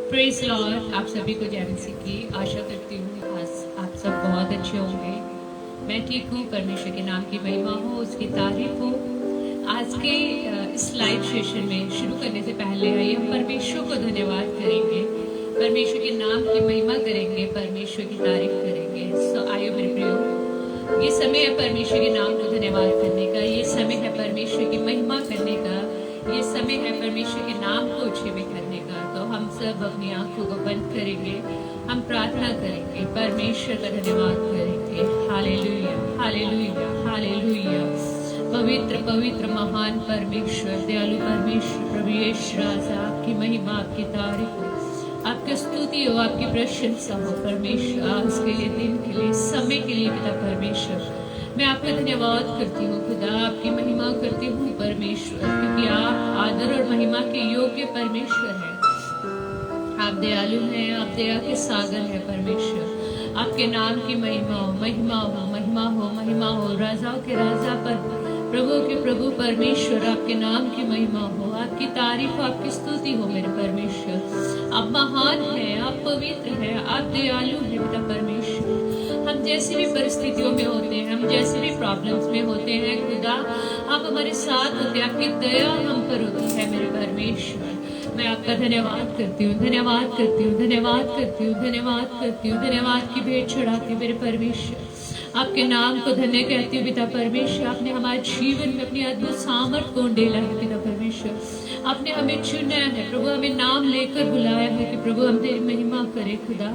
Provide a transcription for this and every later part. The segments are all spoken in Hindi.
Praise Lord. आप सभी को जय मसीह की आशा करती हूँ आप सब बहुत अच्छे होंगे। मैं ठीक हूँ। परमेश्वर के नाम की महिमा हो, उसकी तारीफ हो। आज के इस लाइव सेशन में शुरू करने से पहले आइए हम परमेश्वर को धन्यवाद करेंगे, परमेश्वर के नाम की महिमा करेंगे, परमेश्वर की तारीफ करेंगे। सो आइए मेरे प्रियो, ये समय है परमेश्वर के नाम को धन्यवाद करने का, ये समय है परमेश्वर की महिमा करने का, ये समय है परमेश्वर के नाम को ऊंचे में करने का। तो हम सब अपनी आंखों को बंद करेंगे, हम प्रार्थना करेंगे, परमेश्वर का धन्यवाद करेंगे। Hallelujah, hallelujah, hallelujah. पवित्र पवित्र महान परमेश्वर, दयालु परमेश्वर, प्रभु यीशु राजा, आपकी महिमा, आपकी तारीफ हो, आपकी स्तुति हो, आपकी प्रशंसा हो परमेश्वर। आज के लिए, दिन के लिए, समय के लिए पिता परमेश्वर, मैं आपका धन्यवाद करती हूँ खुदा, आपकी महिमा करती हूँ परमेश्वर, क्योंकि आप आदर और महिमा के योग्य परमेश्वर हैं। आप दयालु हैं, आप दया के सागर हैं परमेश्वर। आपके नाम की महिमा हो, महिमा हो, महिमा हो, महिमा हो। राजाओं के राजा पर, प्रभु के प्रभु परमेश्वर, आपके नाम की महिमा हो, आपकी तारीफ, आपकी स्तुति हो मेरे परमेश्वर। आप महान हैं, आप पवित्र हैं, आप दयालु हैं पिता परमेश्वर। हम जैसी भी परिस्थितियों में होते हैं, हम जैसे भी प्रॉब्लम्स में होते हैं खुदा, आप हमारे साथ होते हैं, आपकी दया हम पर होती है मेरे परमेश्वर। मैं आपका धन्यवाद करती हूँ, धन्यवाद करती हूँ, धन्यवाद करती हूँ, धन्यवाद करती हूँ, धन्यवाद की भेंट चढ़ाती हूँ मेरे परमेश्वर। आपके नाम को धन्य कहती हूँ पिता परमेश्वर। आपने हमारे जीवन में अपनी अद्भुत सामर्थ को उंडेला है पिता परमेश्वर। आपने हमें चुना है प्रभु, हमें नाम लेकर बुलाया है कि प्रभु हम तेरी महिमा करें खुदा,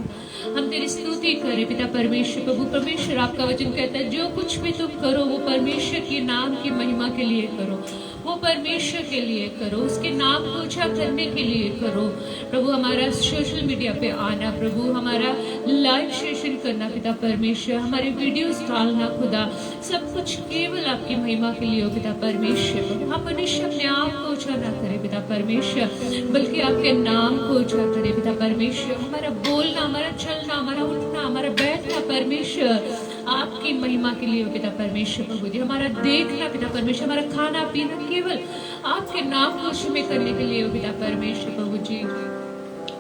हम तेरी स्तुति करें पिता परमेश्वर। प्रभु परमेश्वर, आपका वचन कहता है जो कुछ भी तुम करो वो परमेश्वर के नाम की महिमा के लिए करो, वो परमेश्वर के लिए करो, उसके नाम को ऊंचा करने के लिए करो। प्रभु हमारा सोशल मीडिया पे आना, प्रभु हमारा लाइव सेशन करना पिता परमेश्वर, हमारे वीडियोस डालना खुदा, सब कुछ केवल आपकी महिमा के लिए हो पिता परमेश्वर। हम मनुष्य अपने आप को ऊंचा ना करे पिता परमेश्वर, बल्कि आपके नाम को ऊंचा करे पिता परमेश्वर। हमारा बोलना, हमारा चलना, हमारा उठना, हमारा बैठना परमेश्वर आपकी महिमा के लिए हो पिता परमेश्वर। प्रभु जी हमारा देखना पिता परमेश्वर, हमारा खाना पीना केवल आपके नाम को ऊंचे करने के लिए हो पिता परमेश्वर। प्रभु जी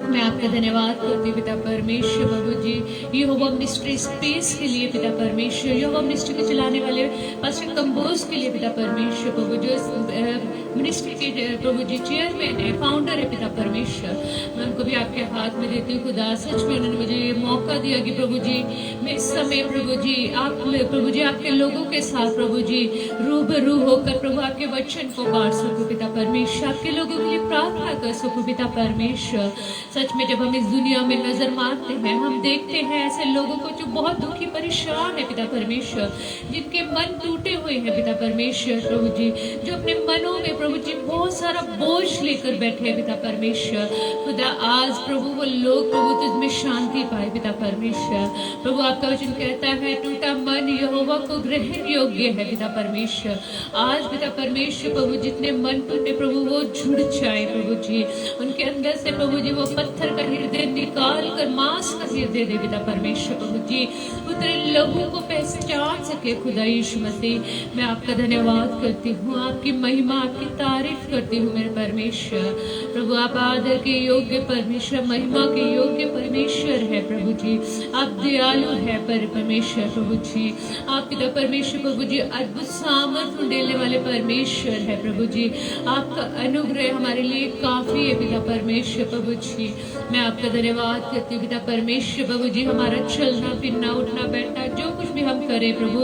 मैं आपका धन्यवाद करती हूँ पिता परमेश्वर। प्रभु जी यहोवा मिनिस्ट्री स्पेस के लिए पिता परमेश्वर, यहोवा मिनिस्ट्री के चलाने वाले पास्टर कंबोज के लिए पिता परमेश्वर। प्रभु जो मिनिस्ट्री के प्रभु जी चेयरमैन है, फाउंडर है पिता परमेश्वर, मैं उनको भी आपके हाथ में देती हूँ खुदा। सच में उन्होंने मुझे ये मौका दिया कि प्रभु जी मैं इस समय प्रभु जी आप प्रभु जी आपके लोगों के साथ प्रभु जी रूबरू होकर प्रभु आपके वचन को बांट सकूं पिता परमेश्वर, आपके लोगों के लिए प्रार्थना कर सकूं पिता परमेश्वर। सच में जब हम इस दुनिया में नजर मारते हैं, हम देखते हैं ऐसे लोगों को जो बहुत दुखी परेशान है पिता परमेश्वर, जिनके मन टूटे हुए हैं पिता परमेश्वर। प्रभु जी जो अपने मनों में प्रभु जी बहुत सारा बोझ लेकर बैठे हैं पिता परमेश्वर, खुदा आज प्रभु वो लोग प्रभु तुझमें शांति पाए पिता परमेश्वर। प्रभु आपका वचन कहता है टूटा मन यहोवा को ग्रहण योग्य है पिता परमेश्वर। आज पिता परमेश्वर प्रभु जितने मन टूटे प्रभु वो जुड़ जाए प्रभु जी, उनके अंदर से प्रभु जी वो पत्थर का हृदय निकाल कर मांस का हृदय दे पिता परमेश्वर। प्रभु जी उतरे लोगों को पहचान सके खुदा यीशु मसीह। मैं आपका धन्यवाद करती हूँ, आपकी महिमा, आपकी तारीफ करती हूँ मेरे परमेश्वर। प्रभु आप आदर के योग्य परमेश्वर, महिमा के योग्य परमेश्वर है प्रभु जी। आप दयालु है परमेश्वर। प्रभु जी आप पिता परमेश्वर प्रभु जी अद्भुत सामर्थ उंडेलने वाले परमेश्वर है प्रभु जी। आपका अनुग्रह हमारे लिए काफी है पिता परमेश्वर। प्रभु जी मैं आपका धन्यवाद करती हूँ पिता परमेश्वर। प्रभु जी हमारा चलना फिरना उठना बैठना जो कुछ भी हम करें प्रभु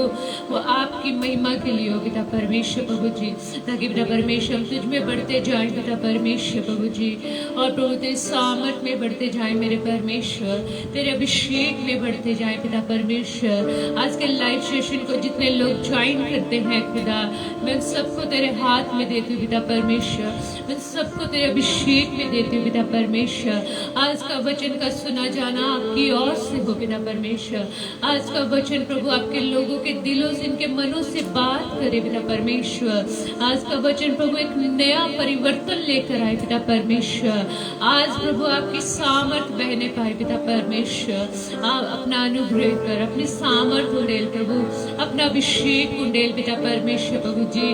वो आपकी महिमा के लिए हो पिता परमेश्वर। प्रभु जी ताकि पिता परमेश्वर हम तुझ में बढ़ते जाए पिता परमेश्वर। प्रभु जी और प्रभु तेरे सामर्थ में बढ़ते जाए मेरे परमेश्वर, तेरे अभिषेक में बढ़ते जाए पिता परमेश्वर। आज के लाइव सेशन को जितने लोग ज्वाइन करते हैं खुदा, मैं सबको तेरे हाथ में देती हूँ पिता परमेश्वर, मैं सबको तेरे अभिषेक में देती हूँ पिता परमेश्वर। आज का वचन का सुना जाना आपकी ओर से हो पिता परमेश्वर। आज का वचन प्रभु आपके लोगों के दिलों से, इनके मनों से बात करे पिता परमेश्वर। आज का वचन प्रभु एक नया परिवर्तन लेकर आए पिता परमेश्वर। आज प्रभु आपकी सामर्थ बहने पाए पिता परमेश्वर। आप अपना अनुग्रह कर, अपनी सामर्थ उंडेल प्रभु, अपना अभिषेक उंडेल पिता परमेश्वर। प्रभु जी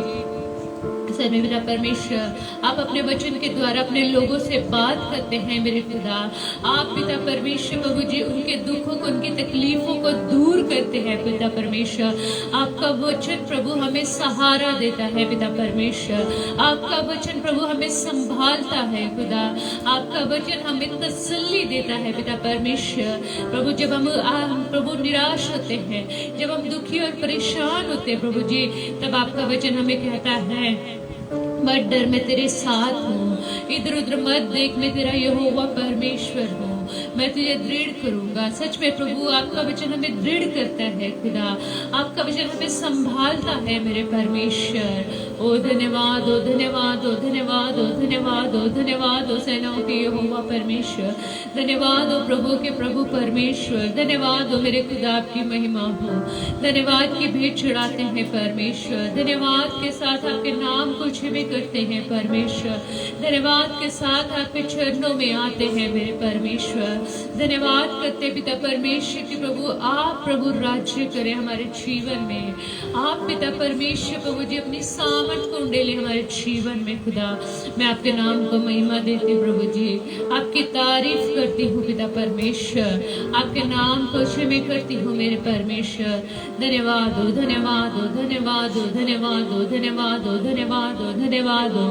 समय मेरा परमेश्वर, आप अपने वचन के द्वारा अपने लोगों से बात करते हैं मेरे खुदा। आप पिता परमेश्वर प्रभु जी उनके दुखों को, उनकी तकलीफों को दूर करते हैं पिता परमेश्वर। आपका वचन प्रभु हमें सहारा देता है पिता परमेश्वर। आपका वचन प्रभु हमें संभालता है खुदा। आपका वचन हमें तसल्ली देता है पिता परमेश्वर। प्रभु जब हम प्रभु निराश होते हैं, जब हम दुखी और परेशान होते हैं प्रभु जी, तब आपका वचन हमें कहता है मत डर, मैं तेरे साथ हूँ, इधर उधर मत देख, मैं तेरा यहोवा परमेश्वर हूँ, मैं तुझे दृढ़ करूंगा। सच में प्रभु आपका वचन हमें दृढ़ करता है खुदा। आपका वचन हमें संभालता है मेरे परमेश्वर। ओ धन्यवाद, ओ धन्यवाद, ओ धन्यवाद, ओ धन्यवाद, ओ धन्यवाद, ओ सेनाओं के यहोवा परमेश्वर। धन्यवाद ओ प्रभु के प्रभु परमेश्वर। धन्यवाद ओ मेरे खुदा, आपकी महिमा हो। धन्यवाद की भेंट चढ़ाते हैं परमेश्वर। धन्यवाद के साथ आपके नाम को छिपे करते हैं परमेश्वर। धन्यवाद के साथ आपके चरणों में आते हैं मेरे परमेश्वर। धन्यवाद करते पिता परमेश्वर की प्रभु आप प्रभु राज्य करें हमारे जीवन में। आप पिता परमेश्वर प्रभु जी अपनी सामर्थ को उंडेले हमारे जीवन में खुदा। मैं आपके नाम को महिमा देती हूँ प्रभु जी, आपकी तारीफ करती हूँ पिता परमेश्वर। आपके नाम को क्षमा करती हूँ मेरे परमेश्वर। धन्यवाद हो, धन्यवाद हो, धन्यवाद हो, धन्यवाद हो, धन्यवाद हो, धन्यवाद हो, धन्यवाद हो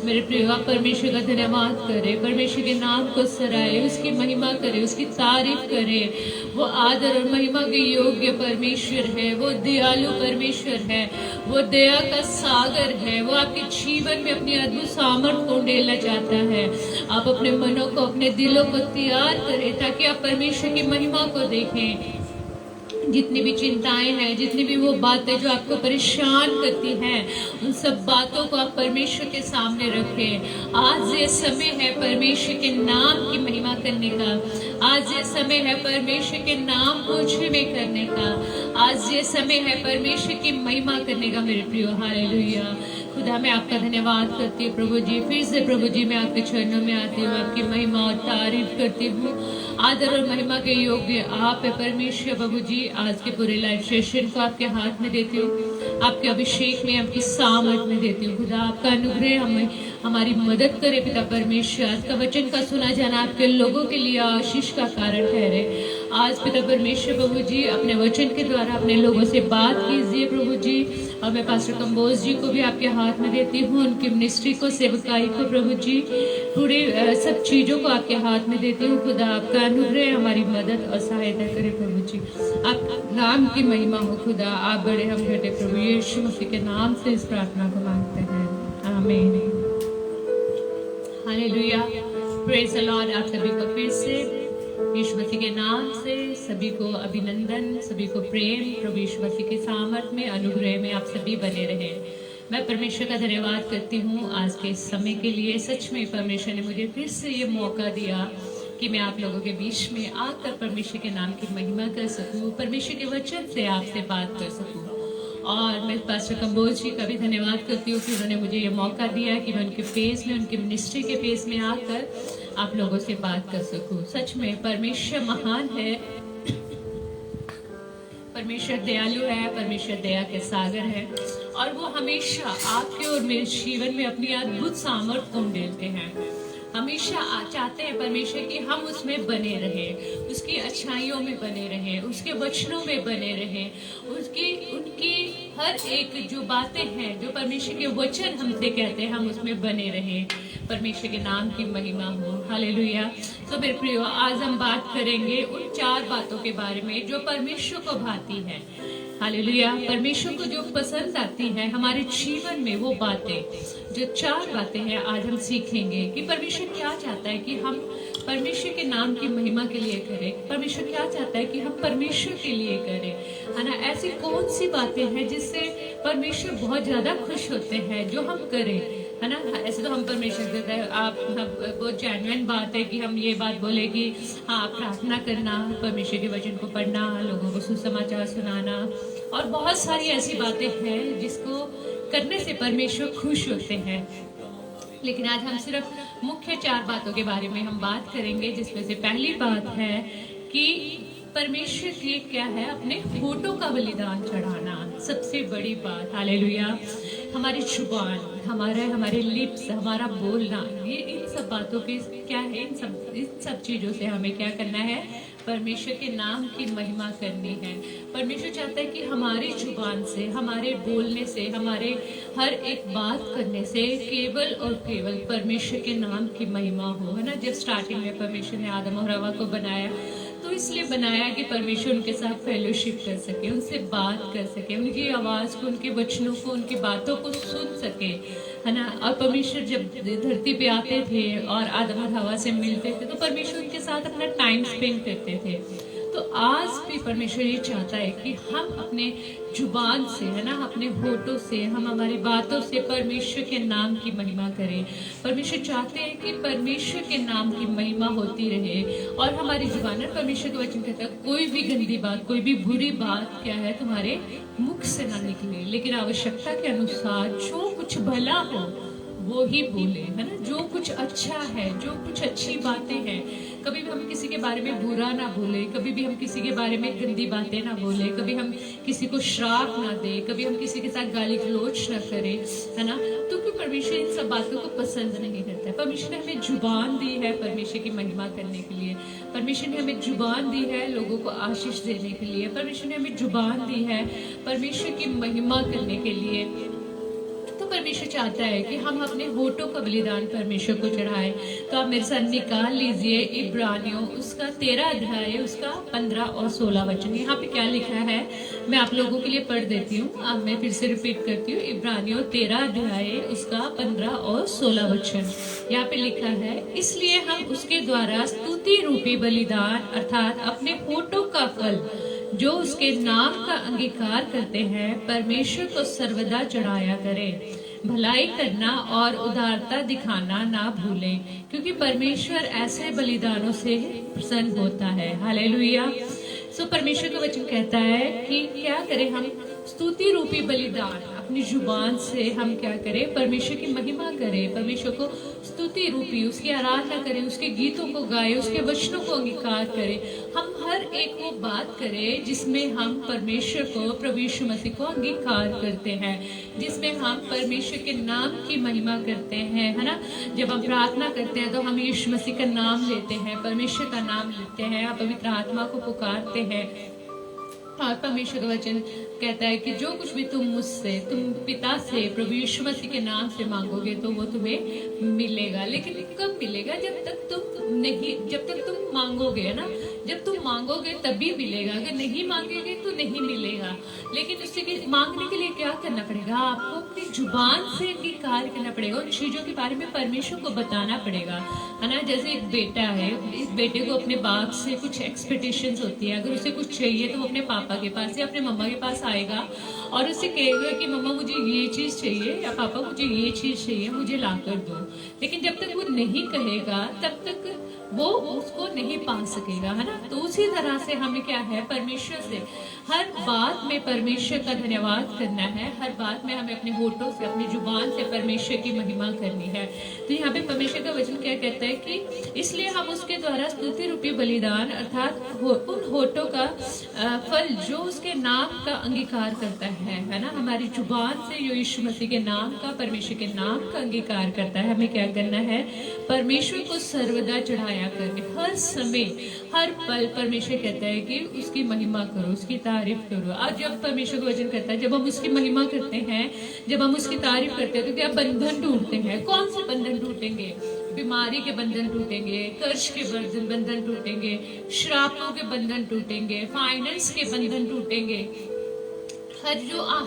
मेरे प्रिय। आप परमेश्वर का धन्यवाद करे, परमेश्वर के नाम को सराहे, उसकी महिमा करे, उसकी तारीफ करे। वो आदर और महिमा के योग्य परमेश्वर है, वो दयालु परमेश्वर है, वो दया का सागर है। वो आपके जीवन में अपनी अद्भुत सामर्थ को उंडेलना चाहता है। आप अपने मनों को, अपने दिलों को तैयार करें ताकि आप परमेश्वर की महिमा को देखें। जितनी भी चिंताएं हैं, जितनी भी वो बातें जो आपको परेशान करती हैं, उन सब बातों को आप परमेश्वर के सामने रखें। आज ये समय है परमेश्वर के नाम की महिमा करने का। आज ये समय है परमेश्वर के नाम को क्षमा करने का। आज ये समय है परमेश्वर की महिमा करने का मेरे प्रियो। हालेलुया। खुदा मैं आपका धन्यवाद करती हूँ प्रभु जी। फिर से प्रभु जी मैं आपके चरणों में आती हूँ, आपकी महिमा और तारीफ करती हूँ। आदर और महिमा के योग्य आप है परमेश्वर प्रभु जी। आज के पूरे लाइव सेशन को आपके हाथ में देती हूँ, आपके अभिषेक में, आपकी सामर्थ में देती हूँ। खुदा आपका अनुग्रह हमें हमारी मदद करे पिता परमेश्वर। आज का वचन का सुना जाना आपके लोगों के लिए आशीष का कारण ठहरे। आज पिता परमेश्वर प्रभु जी अपने वचन के द्वारा अपने लोगों से बात कीजिए प्रभु जी। और मैं पास्टर कंबोज जी को भी आपके हाथ में देती हूँ, उनकी मिनिस्ट्री को, सेवकाई को प्रभु जी, पूरी सब चीज़ों को आपके हाथ में देती हूँ। खुदा आपका अनुग्रह हमारी मदद और सहायता करे प्रभु जी। आप नाम की महिमा हो खुदा। आप बड़े, हम घटे प्रभु यीशु मसीह के नाम से इस प्रार्थना को मांगते हैं, आमीन। Hallelujah, praise the Lord. आप सभी को फिर से यीशु मसीह के नाम से सभी को अभिनंदन, सभी को प्रेम। प्रभु यीशु मसीह के सामर्थ में, अनुग्रह में आप सभी बने रहें। मैं परमेश्वर का धन्यवाद करती हूँ आज के समय के लिए। सच में परमेश्वर ने मुझे फिर से ये मौका दिया कि मैं आप लोगों के बीच में आकर परमेश्वर के नाम की महिमा कर सकूँ, परमेश्वर के वचन से आपसे बात कर सकूँ। और मैं पास्टर कंबोज जी का भी धन्यवाद करती हूँ कि उन्होंने मुझे ये मौका दिया कि मैं उनके फेस में, उनके मिनिस्ट्री के फेस में आकर आप लोगों से बात कर सकूँ। सच में परमेश्वर महान है, परमेश्वर दयालु है, परमेश्वर दया के सागर है। और वो हमेशा आपके और मेरे जीवन में अपनी अद्भुत सामर्थ को उंडेलते हैं। हमेशा चाहते हैं परमेश्वर कि हम उसमें बने रहें, उसकी अच्छाइयों में बने रहें, उसके वचनों में बने रहें, उनकी हर एक जो बातें हैं, जो परमेश्वर के वचन हमसे कहते हैं, हम उसमें बने रहें। परमेश्वर के नाम की महिमा हो। हालेलुया। तो मेरे प्रियो, आज हम बात करेंगे उन 4 बातों के बारे में जो परमेश्वर को भाती है। हालेलुया। परमेश्वर को जो पसंद आती है हमारे जीवन में, वो बातें, जो 4 बातें हैं, आज हम सीखेंगे कि परमेश्वर क्या चाहता है कि हम परमेश्वर के नाम की महिमा के लिए करें। परमेश्वर क्या चाहता है कि हम परमेश्वर के लिए करें, है ना। ऐसी कौन सी बातें हैं जिससे परमेश्वर बहुत ज्यादा खुश होते हैं, जो हम करें, है ना। ऐसे तो हम परमेश्वर देते हैं, आप बहुत जेन्युइन बात है कि हम ये बात बोले कि हाँ, प्रार्थना करना, परमेश्वर के वचन को पढ़ना, लोगों को सुसमाचार सुनाना, और बहुत सारी ऐसी बातें हैं जिसको करने से परमेश्वर खुश होते हैं। लेकिन आज हम सिर्फ मुख्य 4 बातों के बारे में हम बात करेंगे, जिसमें से पहली बात है कि परमेश्वर की क्या है, अपने होठों का बलिदान चढ़ाना। सबसे बड़ी बात, हालेलुया, हमारी जुबान, हमारे लिप्स, हमारा बोलना, ये इन सब बातों के क्या है, इन सब चीज़ों से हमें क्या करना है, परमेश्वर के नाम की महिमा करनी है। परमेश्वर चाहता है कि हमारी जुबान से, हमारे बोलने से, हमारे हर एक बात करने से केवल और केवल परमेश्वर के नाम की महिमा हो, है ना। जब स्टार्टिंग में परमेश्वर ने आदम और हवा को बनाया तो इसलिए बनाया कि परमेश्वर उनके साथ फेलोशिप कर सके, उनसे बात कर सके, उनकी आवाज़ को, उनके वचनों को, उनकी बातों को सुन सके, है ना। और परमेश्वर जब धरती पे आते थे और आदम और हवा से मिलते थे तो परमेश्वर उनके साथ अपना टाइम स्पेंड करते थे। तो आज भी परमेश्वर ये चाहता है कि हम अपने जुबान से, है ना, अपने होठों से, हम हमारी बातों से परमेश्वर के नाम की महिमा करें। परमेश्वर चाहते हैं कि परमेश्वर के नाम की महिमा होती रहे और हमारी जुबान है, परमेश्वर का वचन कहता है कोई भी गंदी बात, कोई भी बुरी बात क्या है तुम्हारे मुख से ना निकले, लेकिन आवश्यकता के अनुसार जो कुछ भला हो वो ही बोले, है ना। जो कुछ अच्छा है, जो कुछ अच्छी बातें हैं, कभी भी हम किसी के बारे में बुरा ना बोले, कभी भी हम किसी के बारे में गंदी बातें ना बोले, कभी हम किसी को श्राप ना दे, कभी हम किसी के साथ गाली गलौज ना करें, है ना। तो क्यों परमेश्वर इन सब बातों को पसंद नहीं करता है। परमेश्वर ने हमें जुबान दी है परमेश्वर की महिमा करने के लिए, परमेश्वर ने हमें जुबान दी है लोगों को आशीष देने के लिए, परमेश्वर ने हमें जुबान दी है परमेश्वर की महिमा करने के लिए। परमेश्वर चाहता है कि हम अपने होठों का बलिदान परमेश्वर को चढ़ाएं। तो आप मेरे साथ निकाल लीजिए इब्रानियों उसका 13 अध्याय, उसका 15 और 16 वचन। यहाँ पे क्या लिखा है मैं आप लोगों के लिए पढ़ देती हूँ। अब मैं फिर से रिपीट करती हूँ, इब्रानियों 13 अध्याय उसका 15 और 16 वचन। यहाँ पे लिखा है, इसलिए हम उसके द्वारा स्तुति रूपी बलिदान अर्थात अपने होठों का फल जो उसके नाम का अंगीकार करते हैं परमेश्वर को सर्वदा चढ़ाया करें। भलाई करना और उदारता दिखाना ना भूलें, क्योंकि परमेश्वर ऐसे बलिदानों से प्रसन्न होता है। हालेलुया। सो परमेश्वर का वचन कहता है कि क्या करें हम, स्तुति रूपी बलिदान अपनी जुबान से हम क्या करें, परमेश्वर की महिमा करें, परमेश्वर को स्तुति रूपी उसकी आराधना करें, उसके गीतों को गाएं, उसके वचनों को अंगीकार करें। हम हर एक वो बात करें जिसमें हम परमेश्वर को, प्रभु यीशु मसीह को अंगीकार करते हैं, जिसमें हम परमेश्वर के नाम की महिमा करते हैं, है ना। जब हम प्रार्थना करते हैं तो हम यीशु मसीह का नाम लेते हैं, परमेश्वर का नाम लेते हैं, पवित्र आत्मा को पुकारते हैं। और परमेश्वर का वचन कहता है कि जो कुछ भी तुम मुझसे, तुम पिता से, प्रभु यीशु मसीह के नाम से मांगोगे तो वो तुम्हें मिलेगा। लेकिन कब मिलेगा, जब तक तुम मांगोगे, है ना। जब तुम मांगोगे तभी मिलेगा, अगर नहीं मांगेगे तो नहीं मिलेगा। लेकिन उससे मांगने के लिए क्या करना पड़ेगा, आपको अपनी जुबान से अंगीकार करना पड़ेगा, उन चीजों के बारे में परमेश्वर को बताना पड़ेगा, है ना। जैसे एक बेटा है, इस बेटे को अपने बाप से कुछ एक्सपेक्टेशंस होती है, अगर उसे कुछ चाहिए तो वो अपने पापा के पास या अपने मम्मा के पास आएगा और उससे कहेगा कि मम्मा मुझे ये चीज चाहिए या पापा मुझे ये चीज चाहिए, मुझे ला कर दो। लेकिन जब तक वो नहीं कहेगा तब तक वो उसको नहीं पा सकेगा, है ना। तो उसी तरह से हमें क्या है, परमेश्वर से हर बात में परमेश्वर का धन्यवाद करना है, हर बात में हमें अपने होठों से, अपनी जुबान से परमेश्वर की महिमा करनी है। तो यहाँ पे परमेश्वर का वचन क्या कहता है कि इसलिए हम उसके द्वारा स्तुति रूपी बलिदान अर्थात उन होठों का फल जो उसके नाम का अंगीकार करता है ना। हमारी जुबान से जो यीशु मसीह के नाम का, परमेश्वर के नाम का अंगीकार करता है, हमें क्या करना है, परमेश्वर को सर्वदा चढ़ाया करके हर समय, हर पल परमेश्वर कहता है कि उसकी महिमा करो, उसकी तारीफ करो। और जब परमेश्वर का वचन कहता है जब हम उसकी महिमा करते हैं, जब हम उसकी तारीफ करते हैं तो क्या बंधन टूटते हैं। कौन से बंधन टूटेंगे, बीमारी के बंधन टूटेंगे, कर्ज के बंधन टूटेंगे, श्रापों के बंधन टूटेंगे, फाइनेंस के बंधन टूटेंगे।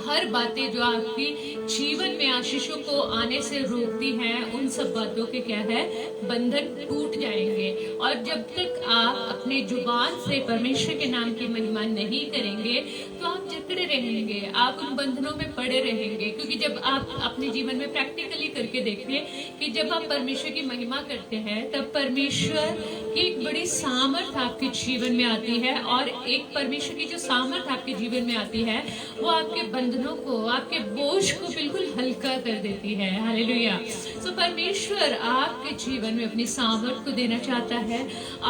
हर बातें जो आपकी जीवन में आशीषों को आने से रोकती हैं, उन सब बातों के क्या है, बंधन टूट जाएंगे। और जब तक आप अपने जुबान से परमेश्वर के नाम की महिमा नहीं करेंगे तो आप जकड़े रहेंगे, आप उन बंधनों में पड़े रहेंगे। क्योंकि जब आप अपने जीवन में प्रैक्टिकली करके देखिए कि जब आप परमेश्वर की महिमा करते हैं तब परमेश्वर की एक बड़ी सामर्थ आपके जीवन में आती है। और एक परमेश्वर की जो सामर्थ आपके जीवन में आती है वो आपके बंधनों को, आपके बोझ को बिल्कुल हल्का कर देती है। हालेलुया। तो परमेश्वर आपके जीवन में अपनी सामर्थ को देना चाहता है,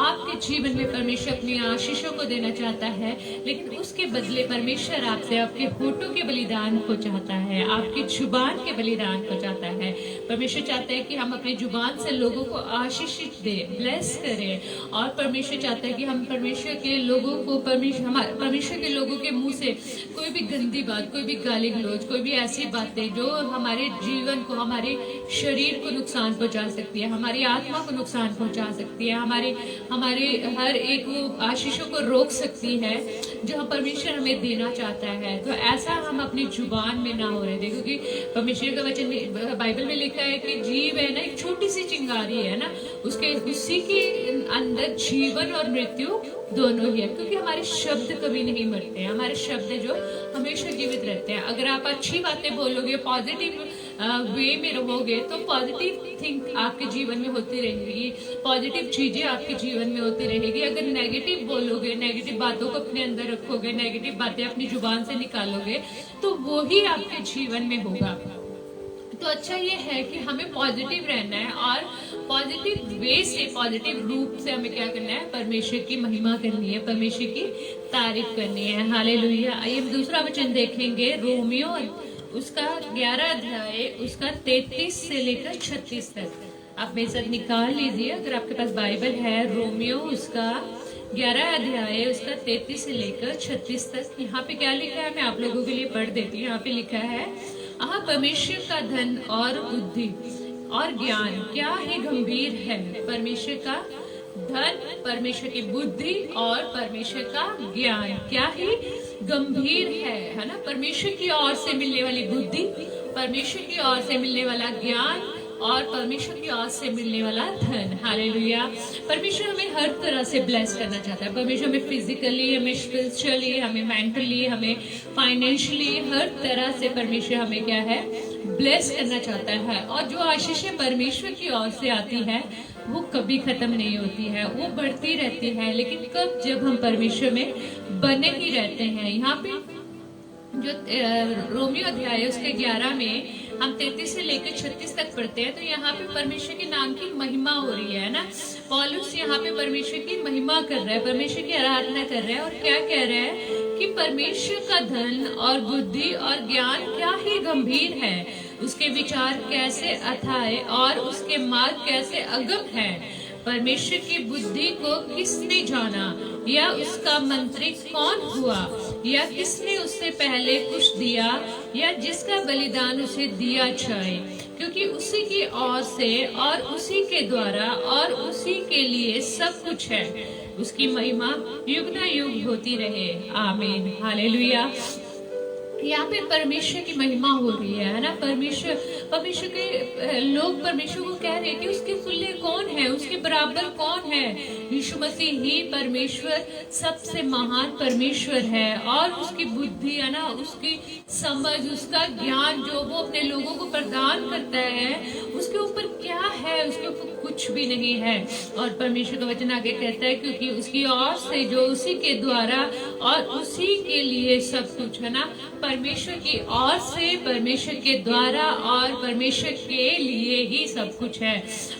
आपके जीवन में परमेश्वर अपनी आशीषों को देना चाहता है, लेकिन उसके बदले परमेश्वर आपसे आपके होठों के बलिदान को चाहता है, आपकी जुबान के बलिदान को चाहता है। परमेश्वर चाहता है कि हम अपनी जुबान से लोगों को आशीषित दे, ब्लेस करें, और परमेश्वर चाहता है कि हम परमेश्वर के लोगों को, परमेश्वर के लोगों के मुंह से कोई भी गंदी बात, कोई भी गाली गलौज, कोई भी ऐसी बातें जो हमारे जीवन को, हमारे शरीर को नुकसान पहुंचा सकती है, हमारी आत्मा को नुकसान पहुंचा सकती है, हमारे हर एक वो आशीषों को रोक सकती है जो परमेश्वर हमें देना चाहता है। तो ऐसा हम अपनी जुबान में ना हो रहे थे, क्योंकि परमेश्वर का वचन बाइबल में लिखा है कि जीव है ना, एक छोटी सी चिंगारी है ना, उसी के अंदर जीवन और मृत्यु दोनों ही है, क्योंकि हमारे शब्द कभी नहीं मरते हैं, हमारे शब्द जो हमेशा जीवित रहते हैं। अगर आप अच्छी बातें बोलोगे, पॉजिटिव वे में रहोगे, तो पॉजिटिव थिंक आपके जीवन में होती रहेगी, पॉजिटिव चीजें आपके जीवन में होती रहेगी। अगर नेगेटिव बोलोगे, नेगेटिव बातों को अपने अंदर रखोगे, नेगेटिव बातें अपनी जुबान से निकालोगे, तो वो ही आपके जीवन में होगा। तो अच्छा ये है कि हमें पॉजिटिव रहना है, और पॉजिटिव वे से, पॉजिटिव रूप से हमें क्या करना है, परमेश्वर की महिमा करनी है, परमेश्वर की तारीफ करनी है। हालेलुया। आइए दूसरा वचन देखेंगे, रोमियो उसका 11 अध्याय उसका 33 से लेकर 36 तक। आप मेरे साथ निकाल लीजिए अगर आपके पास बाइबल है। रोमियो उसका 11 अध्याय उसका 33 से लेकर 36 तक। यहाँ पे क्या लिखा है, मैं आप लोगों के लिए पढ़ देती हूँ। यहाँ पे लिखा है, परमेश्वर का धन और बुद्धि और ज्ञान क्या ही गंभीर है। परमेश्वर का धन, परमेश्वर की बुद्धि और परमेश्वर का ज्ञान क्या ही गंभीर है ना। परमेश्वर की ओर से मिलने वाली बुद्धि, परमेश्वर की ओर से मिलने वाला ज्ञान और परमेश्वर की ओर से मिलने वाला धन। हालेलुया। परमेश्वर हमें हर तरह से ब्लेस करना चाहता है। परमेश्वर हमें फिजिकली, हमें स्पिरिचुअली, हमें मेंटली, हमें फाइनेंशियली, हर तरह से परमेश्वर हमें क्या है, ब्लेस करना चाहता है। और जो आशीषें परमेश्वर की ओर से आती है वो कभी खत्म नहीं होती है, वो बढ़ती रहती है। लेकिन कब, जब हम परमेश्वर में बने ही रहते हैं। यहाँ पे जो रोमियो अध्याय उसके 11 में हम 33 से लेकर 36 तक पढ़ते हैं, तो यहाँ पे परमेश्वर के नाम की महिमा हो रही है ना। पौलुस यहाँ पे परमेश्वर की महिमा कर रहा है, परमेश्वर की आराधना कर रहा है, और क्या कह रहा है कि परमेश्वर का धन और बुद्धि और ज्ञान क्या ही गंभीर है, उसके विचार कैसे अथाह और उसके मार्ग कैसे अगम है। परमेश्वर की बुद्धि को किसने जाना, या उसका मंत्री कौन हुआ, या किसने उससे पहले कुछ दिया, या जिसका बलिदान उसे दिया जाए, क्योंकि उसी की ओर से और उसी के द्वारा और उसी के लिए सब कुछ है। उसकी महिमा युग ना युग होती रहे। आमीन। हालेलुया। यहाँ पे परमेश्वर की महिमा हो रही है ना। परमेश्वर के लोग परमेश्वर को कह रहे हैं कि उसके तुल्य कौन है, उसके बराबर कौन है। यीशु मसीह ही परमेश्वर, सबसे महान परमेश्वर है। और उसकी बुद्धि है ना, उसकी समझ, उसका ज्ञान जो वो अपने लोगों को प्रदान करता है, उसके ऊपर क्या है, उसके ऊपर कुछ भी नहीं है। और परमेश्वर का वचन आगे कहता है, क्योंकि उसकी ओर से, जो उसी के द्वारा और उसी के लिए सब कुछ है ना। परमेश्वर की ओर से, परमेश्वर के द्वारा और परमेश्वर के लिए ही सब कुछ है।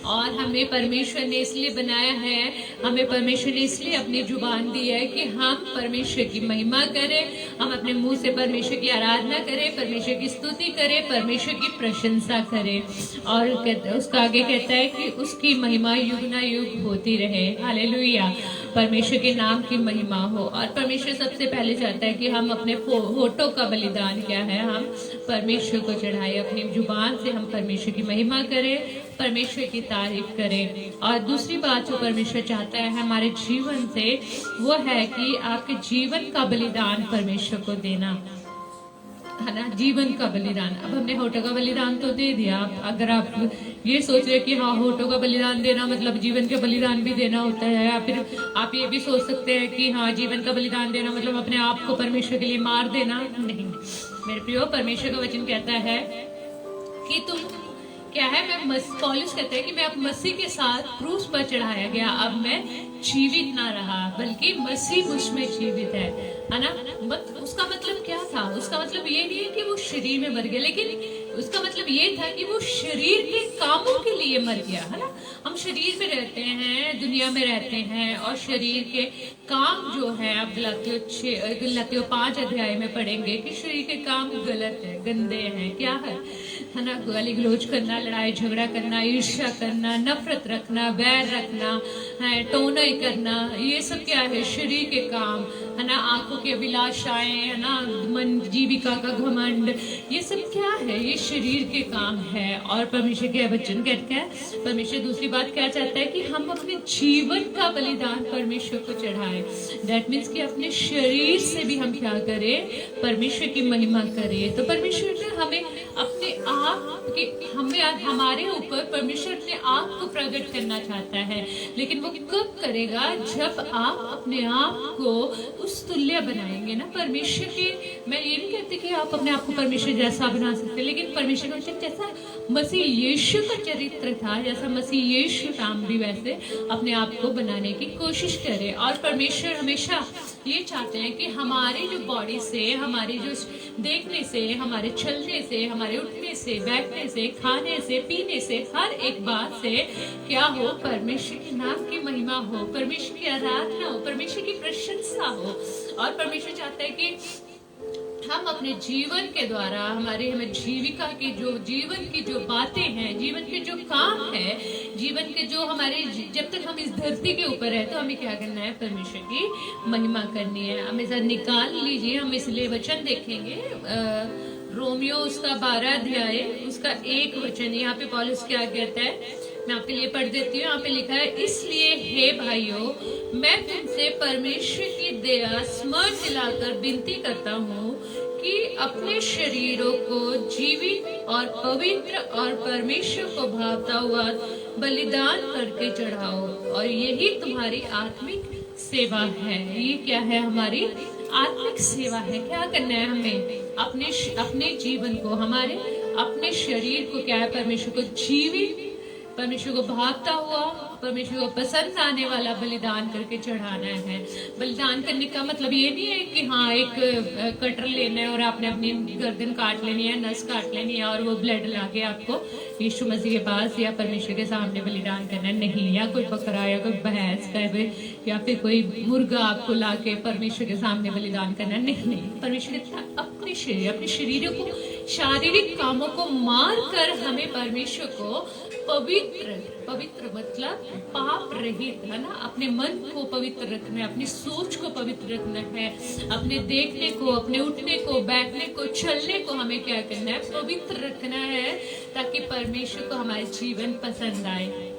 और हमें परमेश्वर ने इसलिए बनाया है, हमें परमेश्वर ने इसलिए अपनी जुबान दी है कि हम परमेश्वर की महिमा करें, हम अपने मुंह से परमेश्वर की आराधना करें, परमेश्वर की स्तुति करें, परमेश्वर की प्रशंसा करें। और उसका आगे कहता है कि उसकी महिमा युग ना युग होती रहे। हालेलुया। परमेश्वर के नाम की महिमा हो। और परमेश्वर सबसे पहले चाहता है कि हम अपने होठों का बलिदान क्या है, हम परमेश्वर को चढ़ाए, अपनी जुबान से हम परमेश्वर की महिमा करें, परमेश्वर की तारीफ करें। और दूसरी बात जो परमेश्वर चाहता है हमारे जीवन से, वो है कि आपके जीवन का बलिदान परमेश्वर को देना है ना। जीवन का बलिदान। अब हमने होठों का बलिदान तो दे दिया। अगर आप ये सोच रहे कि हाँ, होठों का बलिदान देना मतलब जीवन का बलिदान भी देना होता है, या फिर आप ये भी सोच सकते हैं कि हाँ, जीवन का बलिदान देना मतलब अपने आप को परमेश्वर के लिए मार देना। नहीं मेरे प्रियो, परमेश्वर का वचन कहता है कि तुम क्या है, पौलुस कहता है कि मैं अब मसीह के साथ क्रूस पर चढ़ाया गया, अब मैं जीवित ना रहा, बल्कि मसीह मुझ में जीवित है ना। उसका मतलब क्या था? उसका मतलब ये नहीं है कि वो शरीर में मर गया, लेकिन उसका मतलब ये था कि वो शरीर के कामों के लिए मर गया, है ना। हम शरीर में रहते हैं, दुनिया में रहते हैं, और शरीर के काम जो है, आप गलातियों 5 अध्याय में पढ़ेंगे कि शरीर के काम गलत है, गंदे हैं। क्या है ना, गाली गलोच करना, लड़ाई झगड़ा करना, ईर्ष्या करना, नफरत रखना, वैर रखना है, टोनई करना, ये सब क्या है? शरीर के काम, है ना। आंखों की अभिलाषाएं, है ना, मन जीविका का घमंड, ये सब क्या है? ये शरीर के काम है। और परमेश्वर के वचन कहते हैं, परमेश्वर दूसरी बात क्या चाहता है कि हम अपने जीवन का बलिदान परमेश्वर को चढ़ाएं। दैट मीन्स कि अपने शरीर से भी हम क्या करें? परमेश्वर की महिमा करें। तो परमेश्वर ने हमें अपने आप के हमारे ऊपर परमेश्वर अपने आप को प्रकट करना चाहता है, लेकिन वो कब करेगा? जब आप अपने आप को उस तुल्य बनाएंगे ना परमेश्वर के। मैं ये नहीं कहती कि आप अपने आप को परमेश्वर जैसा बना सकते, लेकिन परमेश्वर का वचन जैसा मसीह यीशु का चरित्र था, जैसा मसीह यीशु नाम भी वैसे अपने आप को बनाने की कोशिश करे। और परमेश्वर हमेशा ये चाहते हैं कि हमारे जो बॉडी से, हमारे जो देखने से, हमारे चलने से, हमारे उठने से, बैठने से, खाने से, पीने से, हर एक बात से क्या हो? परमेश्वर के नाम की महिमा हो, परमेश्वर की आराधना हो, परमेश्वर की प्रशंसा हो। और परमेश्वर चाहता है कि हम अपने जीवन के द्वारा हमें जीविका की जो जीवन की जो बातें हैं, जीवन के जो काम है, जीवन के जो हमारे, जब तक हम इस धरती के ऊपर है तो हमें क्या करना है? परमेश्वर की महिमा करनी है। हमें साथ निकाल लीजिए, हम इसलिए वचन देखेंगे रोमियो उसका 12 अध्याय उसका 1 वचन। यहाँ पे पौलुस क्या कहता है, मैं आपके लिए पढ़ देती हूँ। यहाँ पे लिखा है, इसलिए हे भाइयों, मैं तुमसे परमेश्वर की दया स्मरण दिलाकर विनती करता हूँ कि अपने शरीरों को जीवित और पवित्र और परमेश्वर को भावता हुआ बलिदान करके चढ़ाओ, और यही तुम्हारी आत्मिक सेवा है। ये क्या है? हमारी आत्मिक सेवा है। क्या करना है हमें? अपने जीवन को, हमारे अपने शरीर को क्या है? परमेश्वर को जीवित, परमेश्वर को भागता हुआ, परमेश्वर को पसंद आने वाला बलिदान करके चढ़ाना है। बलिदान करने का मतलब ये नहीं है कि हाँ एक कटर लेना है और आपने अपनी गर्दन काट लेनी है, नस काट लेनी है और वो ब्लड लाके आपको यीशु मसीह के पास या परमेश्वर के सामने बलिदान करना है। नहीं, या कोई बकरा या कोई भैंस का या फिर कोई मुर्गा आपको लाके परमेश्वर के सामने बलिदान करना है। नहीं, परमेश्वर अपने शरीरों को, शारीरिक कामों को मार कर हमें परमेश्वर को पवित्र मतलब पाप रहित, है ना, अपने मन को पवित्र रखना है, अपनी सोच को पवित्र रखना है, अपने देखने को, अपने उठने को, बैठने को, चलने को हमें क्या करना है? पवित्र रखना है, ताकि परमेश्वर को हमारे जीवन पसंद आए।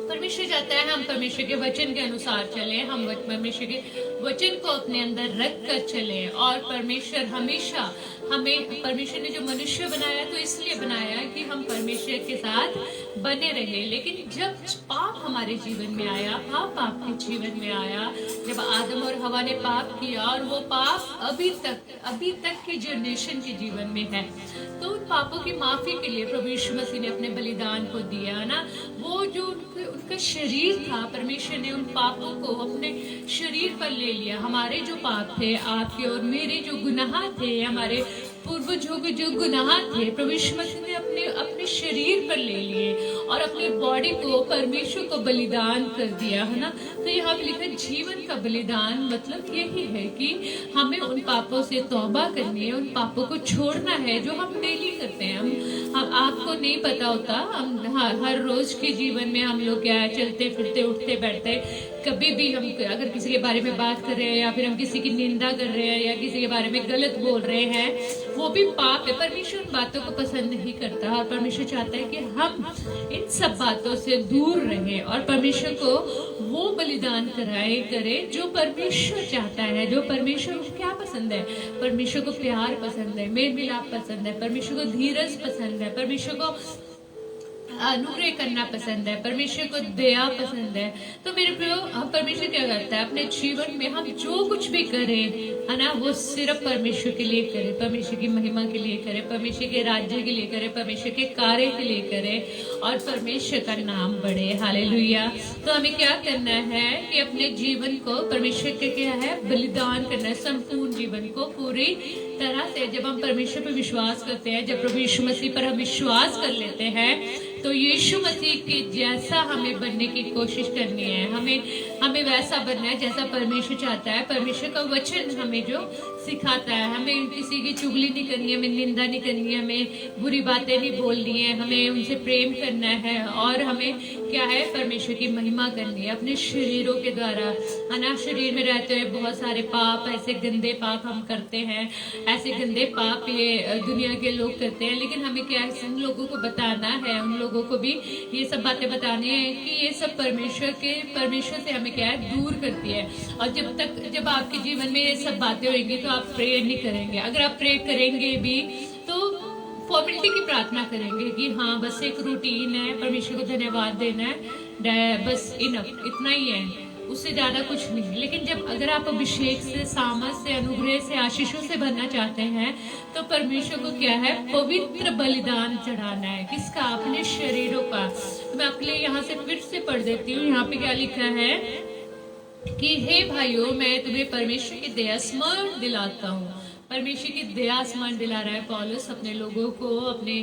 परमेश्वर चाहता है हम परमेश्वर के वचन के अनुसार चले, हम परमेश्वर के वचन को अपने अंदर रख कर चले। और परमेश्वर हमेशा हमें, परमेश्वर ने जो मनुष्य बनाया तो इसलिए बनाया कि हम परमेश्वर के साथ बने रहे। लेकिन जब पाप हमारे जीवन में आया, पाप आपके जीवन में आया, जब आदम और हवा ने पाप किया, और वो पाप अभी तक के जनरेशन के जीवन में है, तो उन पापों की माफी के लिए प्रभु यीशु मसीह ने अपने बलिदान को दिया ना। वो जो उनका शरीर था, परमेश्वर ने उन पापों को अपने शरीर पर ले लिया। हमारे जो पाप थे, आपके और मेरे जो गुनाह थे, हमारे पूर्वजों के जो गुनाह थे, प्रभु यीशु मसीह ने अपने शरीर पर ले लिए और अपनी बॉडी को परमेश्वर को बलिदान कर दिया, है ना। तो यहाँ पे लिखा जीवन का बलिदान मतलब यही है कि हमें उन पापों से तौबा करनी है, उन पापों को छोड़ना है जो हम डेली करते हैं। हम आपको नहीं पता होता, हम हर रोज के जीवन में हम लोग क्या है, चलते फिरते, उठते बैठते, कभी भी हम अगर किसी के बारे में बात कर रहे हैं या फिर हम किसी की निंदा कर रहे हैं या किसी के बारे में गलत बोल रहे हैं, वो भी पाप है। परमेश्वर उन बातों को पसंद नहीं करता और परमेश्वर चाहता है कि हम इन सब बातों से दूर रहें और परमेश्वर को वो बलिदान करे जो परमेश्वर चाहता है। जो परमेश्वर को क्या पसंद है? परमेश्वर को प्यार पसंद है, मेल मिलाप पसंद है, परमेश्वर को धीरज पसंद है, परमेश्वर को अनुग्रह करना पसंद है, परमेश्वर को दया पसंद है। तो मेरे प्रियो, परमेश्वर क्या करता है अपने जीवन में, हम जो कुछ भी करें है ना, वो सिर्फ परमेश्वर के लिए करें, परमेश्वर की महिमा के लिए करें, परमेश्वर के राज्य के लिए करें, परमेश्वर के कार्य के लिए करें और परमेश्वर का नाम बढ़े। हालेलुया। तो हमें क्या करना है कि अपने जीवन को परमेश्वर के क्या है, बलिदान करना है, संपूर्ण जीवन को पूरी तरह से। जब हम परमेश्वर पर विश्वास करते हैं, जब प्रभु यीशु मसीह पर हम विश्वास कर लेते हैं, तो यीशु मसीह के जैसा हमें बनने की कोशिश करनी है। हमें वैसा बनना है जैसा परमेश्वर चाहता है। परमेश्वर का वचन हमें जो सिखाता है, हमें किसी की चुगली नहीं करनी है, हमें निंदा नहीं करनी है, हमें बुरी बातें नहीं बोलनी है, हमें उनसे प्रेम करना है और हमें क्या है, परमेश्वर की महिमा करनी है अपने शरीरों के द्वारा, है ना। शरीर में रहते हुए बहुत सारे पाप, ऐसे गंदे पाप हम करते हैं, ऐसे गंदे पाप ये दुनिया के लोग करते हैं, लेकिन हमें क्या है, उन लोगों को बताना है, उन लोगों को भी ये सब बातें बतानी है कि ये सब परमेश्वर से हमें क्या है, दूर करती है। और जब आपके जीवन में ये सब बातें होंगी तो आप प्रे नहीं करेंगे। अगर आप प्रे करेंगे भी तो फॉर्मेलिटी की प्रार्थना करेंगे कि हाँ बस एक रूटीन है, परमेश्वर को धन्यवाद देना है, बस इनफ, इतना ही है, उससे ज्यादा कुछ नहीं। लेकिन अगर आप अभिषेक से, सामर्थ से, अनुग्रह से, आशीषों से भरना चाहते हैं तो परमेश्वर को क्या है, पवित्र बलिदान चढ़ाना है। किसका? अपने शरीरों का। तो मैं आपके लिए यहाँ से फिर से पढ़ देती हूँ। यहाँ पे क्या लिखा है कि हे भाइयों, मैं तुम्हें परमेश्वर की दया स्मरण दिलाता हूँ। परमेश्वर की दया स्मरण दिला रहा है पौलुस अपने लोगों को, अपने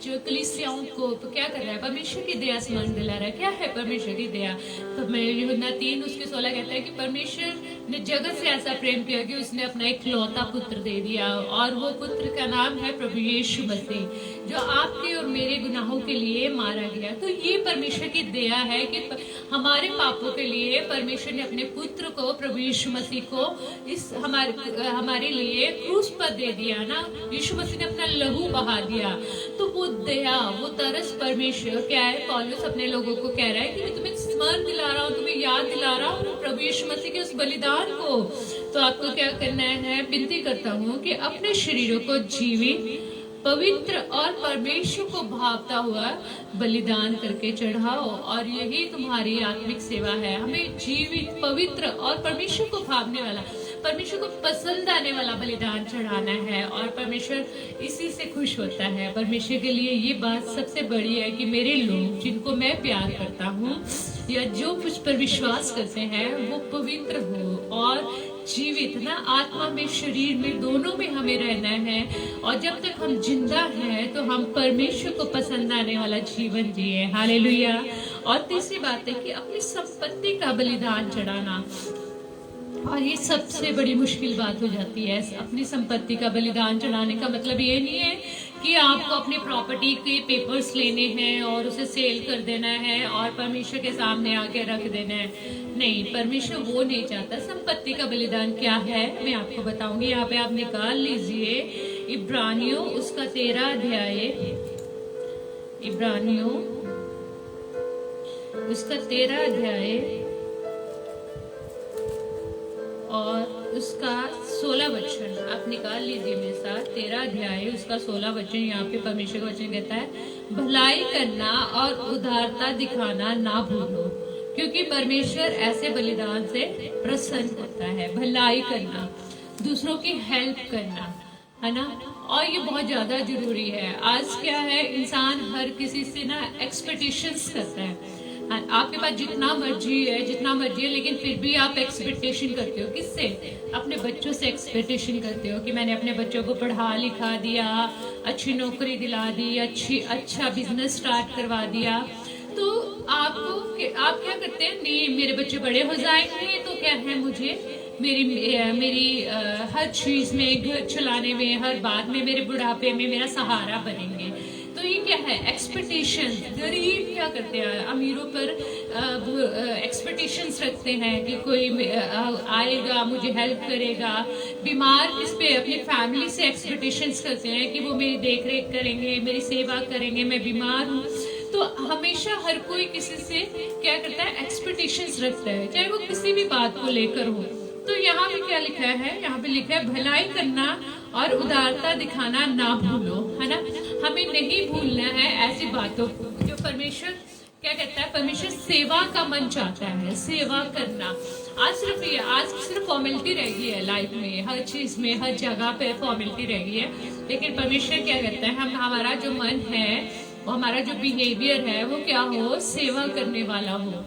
जो कलीसियाओं को। तो क्या कर रहा है, परमेश्वर की दया स्मरण दिला रहा है। क्या है परमेश्वर की दया? तो यूहन्ना 3:16 कहता है कि परमेश्वर ने जगत से ऐसा प्रेम किया कि उसने अपना इकलौता पुत्र दे दिया, और वो पुत्र का नाम है प्रभु यीशु मसीह, जो आपके और मेरे गुनाहों के लिए मारा गया। तो ये परमेश्वर की दया है कि हमारे पापों के लिए परमेश्वर ने अपने पुत्र को, प्रभु यीशु मसीह को, इस हमारे लिए क्रूस पर दे दिया ना। यीशु मसीह ने अपना लहू बहा दिया। तो वो दया, वो तरस परमेश्वर क्या है, पौलुस अपने लोगों को कह रहा है कि मैं तुम्हें स्मरण दिला रहा हूँ, तुम्हें याद दिला रहा हूँ प्रभु यीशु मसीह के उस बलिदान को। तो आपको क्या करना है, विनती करता हूँ कि अपने शरीरों को जीवित, पवित्र और परमेश्वर को भावता हुआ बलिदान करके चढ़ाओ, और यही तुम्हारी आत्मिक सेवा है। हमें जीवित, पवित्र और परमेश्वर को भावने वाला, परमेश्वर को पसंद आने वाला बलिदान चढ़ाना है, और परमेश्वर इसी से खुश होता है। परमेश्वर के लिए ये बात सबसे बड़ी है कि मेरे लोग जिनको मैं प्यार करता हूँ या जो मुझ पर विश्वास करते हैं वो पवित्र हो और जीवित ना, आत्मा में, शरीर में, दोनों में हमें रहना है। और जब तक हम जिंदा हैं तो हम परमेश्वर को पसंद आने वाला जीवन जिए। हालेलुया। और तीसरी बात है कि अपनी संपत्ति का बलिदान चढ़ाना, और ये सबसे बड़ी मुश्किल बात हो जाती है। अपनी संपत्ति का बलिदान चढ़ाने का मतलब ये नहीं है कि आपको अपनी प्रॉपर्टी के पेपर्स लेने हैं और उसे सेल कर देना है और परमेश्वर के सामने आके रख देना है। नहीं, परमेश्वर वो नहीं चाहता। संपत्ति का बलिदान क्या है मैं आपको बताऊंगी। यहाँ पे आप निकाल लीजिए इब्रानियों उसका 13 अध्याय, इब्रानियों उसका 13 अध्याय और उसका 16 वचन आप निकाल लीजिए मेरे साथ। 13 अध्याय उसका 16 वचन, यहाँ पे परमेश्वर का वचन कहता है, भलाई करना और उदारता दिखाना ना भूलो, क्योंकि परमेश्वर ऐसे बलिदान से प्रसन्न होता है। भलाई करना, दूसरों की हेल्प करना, है ना। और ये बहुत ज्यादा जरूरी है। आज क्या है, इंसान हर किसी से ना एक्सपेक्टेशंस करता है। आपके पास जितना मर्जी है, लेकिन फिर भी आप एक्सपेक्टेशन करते हो। किससे? अपने बच्चों से एक्सपेक्टेशन करते हो कि मैंने अपने बच्चों को पढ़ा लिखा दिया, अच्छी नौकरी दिला दी, अच्छा बिजनेस स्टार्ट करवा दिया। तो आप क्या करते हैं, नहीं मेरे बच्चे बड़े हो जाएंगे तो क्या है, मुझे मेरी हर चीज में, घर चलाने में, हर बात में, मेरे बुढ़ापे में मेरा सहारा बनेंगे। तो ये क्या है, एक्सपेक्टेशन। गरीब क्या करते हैं, अमीरों पर एक्सपेक्टेशंस रखते हैं कि कोई आएगा मुझे हेल्प करेगा। बीमार किस पे, अपनी फैमिली से एक्सपेक्टेशंस करते हैं कि वो मेरी देख रेख करेंगे, मेरी सेवा करेंगे, मैं बीमार हूँ। तो हमेशा हर कोई किसी से क्या करता है, एक्सपेक्टेशंस रखता है, चाहे वो किसी भी बात को लेकर हो। तो यहाँ पे क्या लिखा है, यहाँ पे लिखा है भलाई करना और उदारता दिखाना ना भूलो, है ना। हमें नहीं भूलना है ऐसी बातों को जो परमेश्वर क्या कहता है, परमेश्वर सेवा का मन चाहता है, सेवा करना। आज सिर्फ फॉर्मेलिटी रह गई है लाइफ में, हर चीज में, हर जगह पे फॉर्मेलिटी रह गई है। लेकिन परमेश्वर क्या कहता है, हमारा जो मन है, वो हमारा जो बिहेवियर है, वो क्या हो, सेवा करने वाला हो।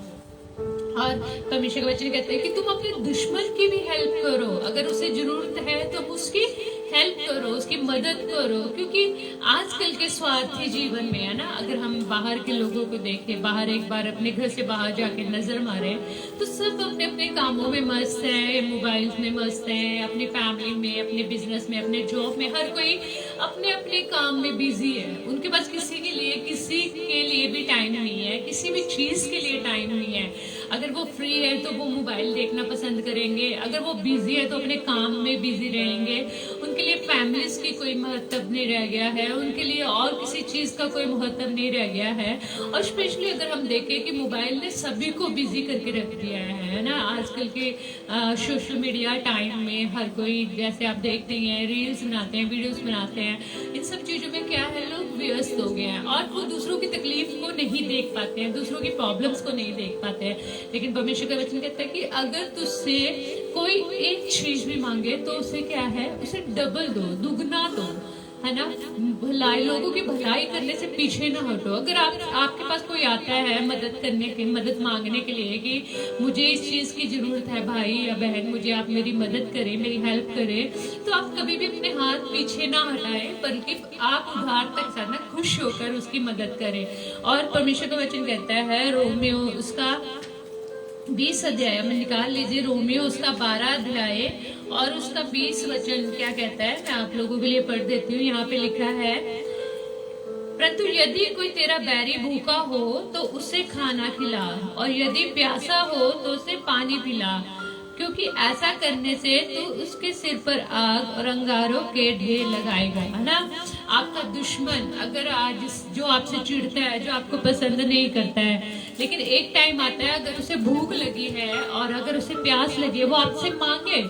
और परमेश्वर के वचन कहते हैं कि तुम अपने दुश्मन की भी हेल्प करो, अगर उसे जरूरत है तो उसकी हेल्प करो, उसकी मदद करो। क्योंकि आजकल के स्वार्थी जीवन में है ना, अगर हम बाहर के लोगों को देखें, बाहर एक बार अपने घर से बाहर जाके नजर मारे तो सब अपने अपने कामों में मस्त है, मोबाइल में मस्त है, अपनी फैमिली में, अपने बिजनेस में, अपने जॉब में, हर कोई अपने अपने काम में बिजी है। उनके पास किसी के लिए भी टाइम नहीं है, किसी भी चीज के लिए टाइम नहीं है। अगर वो फ्री है तो वो मोबाइल देखना पसंद करेंगे, अगर वो बिजी है तो अपने काम में बिजी रहेंगे। उनके लिए फैमिलीज की कोई महत्व नहीं रह गया है, उनके लिए और किसी चीज का कोई महत्व नहीं रह गया है। और स्पेशली अगर हम देखें कि मोबाइल ने सभी को बिजी करके रख दिया है ना। आजकल के सोशल मीडिया टाइम में हर कोई, जैसे आप देखते हैं, रील्स बनाते हैं, वीडियोस बनाते हैं, इन सब चीजों में क्या है, लोग व्यस्त हो गए हैं और वो दूसरों की तकलीफ को नहीं देख पाते हैं, दूसरों की प्रॉब्लम्स को नहीं देख पाते हैं। लेकिन परमेश्वर का वचन कहता है कि अगर तुझसे कोई एक चीज भी मांगे तो उसे क्या है, उसे डबल दो, दुगना दो, है ना। भलाई, लोगों की भलाई करने से पीछे ना हटो। अगर आपके पास कोई आता है मदद मांगने के लिए कि मुझे इस चीज की जरूरत है, भाई या बहन, मुझे आप मेरी मदद करें, मेरी हेल्प करें, तो आप कभी भी अपने हाथ पीछे ना हटाएं, बल्कि आप उधार तक साथ ना खुश होकर उसकी मदद करें। और परमेश्वर का वचन कहता है, रोमियो उसका 20 अध्याय में निकाल लीजिए, रोमियो उसका 12 अध्याय और उसका 20 वचन क्या कहता है, मैं आप लोगों के लिए पढ़ देती हूँ। यहाँ पे लिखा है, परंतु यदि कोई तेरा बैरी भूखा हो तो उसे खाना खिला, और यदि प्यासा हो तो उसे पानी पिला, क्योंकि ऐसा करने से तू उसके सिर पर आग और अंगारों के ढेर लगाएगा, है ना। आपका दुश्मन अगर आज जो आपसे चिढ़ता है, जो आपको पसंद नहीं करता है, लेकिन एक टाइम आता है अगर उसे भूख लगी है और अगर उसे प्यास लगी है, वो आपसे मांगे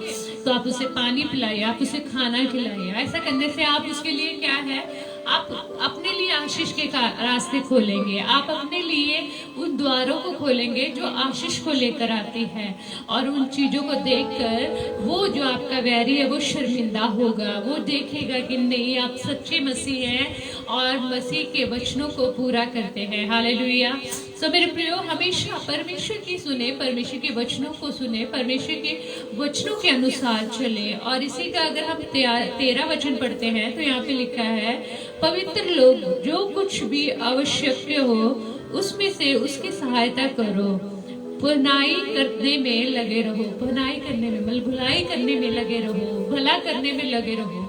तो आप उसे पानी पिलाइए, आप उसे खाना खिलाइए। ऐसा करने से आप उसके लिए क्या है, आप अपने लिए आशीष के रास्ते खोलेंगे, आप अपने लिए उन द्वारों को खोलेंगे जो आशीष को लेकर आती है। और उन चीजों को देखकर वो जो आपका वैरी है वो शर्मिंदा होगा, वो देखेगा कि नहीं, आप सच्चे मसीह हैं और मसीह के वचनों को पूरा करते हैं। हालेलुया। सो मेरे प्रियो, हमेशा परमेश्वर की सुने, परमेश्वर के वचनों को सुने, परमेश्वर के वचनों के अनुसार चले। और इसी का अगर हम 13 वचन पढ़ते हैं तो यहाँ पे लिखा है, पवित्र लोग जो कुछ भी आवश्यक हो उसमें से उसकी सहायता करो, भलाई करने में लगे रहो, भलाई करने में, मतलब भलाई करने में लगे रहो, भला करने में लगे रहो।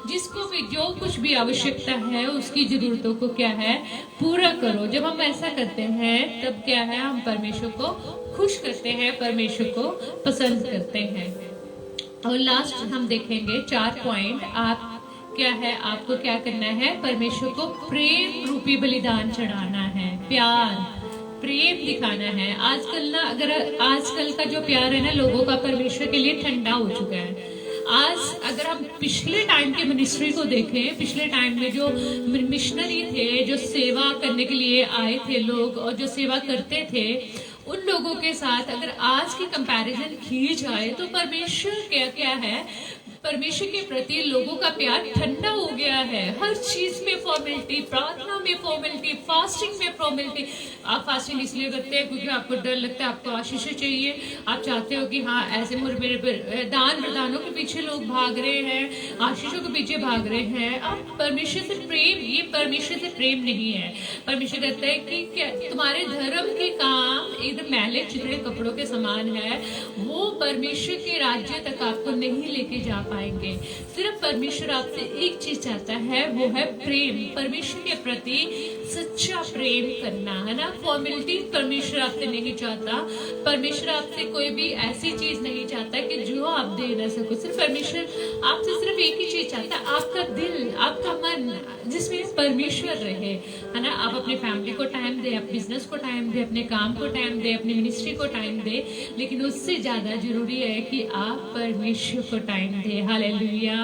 जिसको भी जो कुछ भी आवश्यकता है उसकी जरूरतों को क्या है, पूरा करो। जब हम ऐसा करते हैं तब क्या है, हम परमेश्वर को खुश करते हैं, परमेश्वर को पसंद करते हैं। और लास्ट हम देखेंगे 4 पॉइंट। आप क्या है, आपको क्या करना है, परमेश्वर को प्रेम रूपी बलिदान चढ़ाना है, प्यार, प्रेम दिखाना है। आजकल ना, अगर आजकल का जो प्यार है ना लोगों का परमेश्वर के लिए ठंडा हो चुका है। आज अगर हम पिछले टाइम के मिनिस्ट्री को देखें, पिछले टाइम में जो मिशनरी थे, जो सेवा करने के लिए आए थे लोग और जो सेवा करते थे, उन लोगों के साथ अगर आज की कंपैरिजन की जाए तो परमेश्वर क्या है, परमेश्वर के प्रति लोगों का प्यार ठंडा हो गया है। हर चीज में फॉर्मेलिटी, प्रार्थना में फॉर्मेलिटी, फास्टिंग में फॉर्मेलिटी। आप फास्टिंग इसलिए करते हैं क्योंकि आपको डर लगता है, आपको आशीष चाहिए, आप चाहते हो कि हाँ ऐसे मेरे दान वरदानों के पीछे लोग भाग रहे हैं, आशीषों के पीछे भाग रहे हैं। आप परमेश्वर से प्रेम, ये परमेश्वर से प्रेम नहीं है। परमेश्वर कहता है कि क्या तुम्हारे धर्म के काम एकदम मैले चिथड़े कपड़ों के समान है, वो परमेश्वर के राज्य तक आपको नहीं लेके जा पाएंगे। सिर्फ परमेश्वर आपसे एक चीज चाहता है, वो है प्रेम, परमेश्वर के प्रति सच्चा प्रेम करना, है ना। फॉर्मेलिटी परमेश्वर आपसे नहीं चाहता। परमेश्वर आपसे कोई भी ऐसी चीज नहीं चाहता कि जो आप दे ना सको। सिर्फ परमेश्वर आपसे सिर्फ एक ही चीज चाहता है, आपका दिल, आपका मन, जिसमें परमेश्वर रहे, है ना। आप अपनी फैमिली को टाइम दे, अपने बिजनेस को टाइम दे, अपने काम को टाइम दे, अपनी मिनिस्ट्री को टाइम दे, लेकिन उससे ज्यादा जरूरी है कि आप परमेश्वर को टाइम दे। हालेलुया।